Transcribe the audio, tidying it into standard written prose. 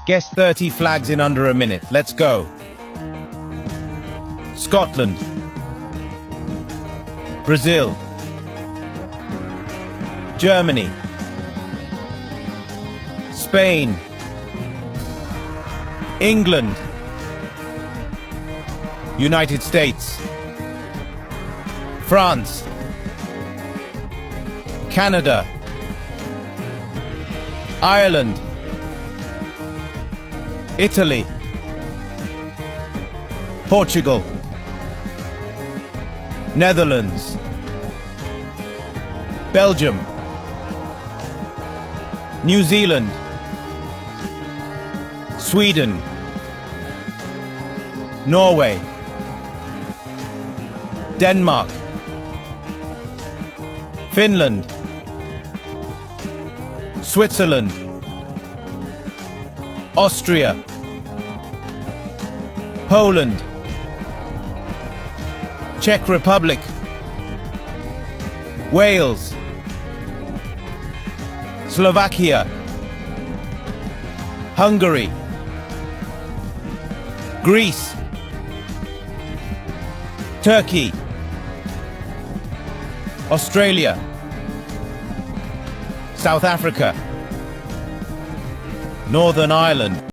Guess 30 flags in under a minute. Let's go. Scotland. Brazil. Germany. Spain. England. United States. France. Canada. Ireland. Italy. Portugal. Netherlands. Belgium. New Zealand. Sweden. Norway. Denmark. Finland. Switzerland. Austria. Poland. Czech Republic. Wales. Slovakia. Hungary. Greece. Turkey. Australia. South Africa. Northern Ireland.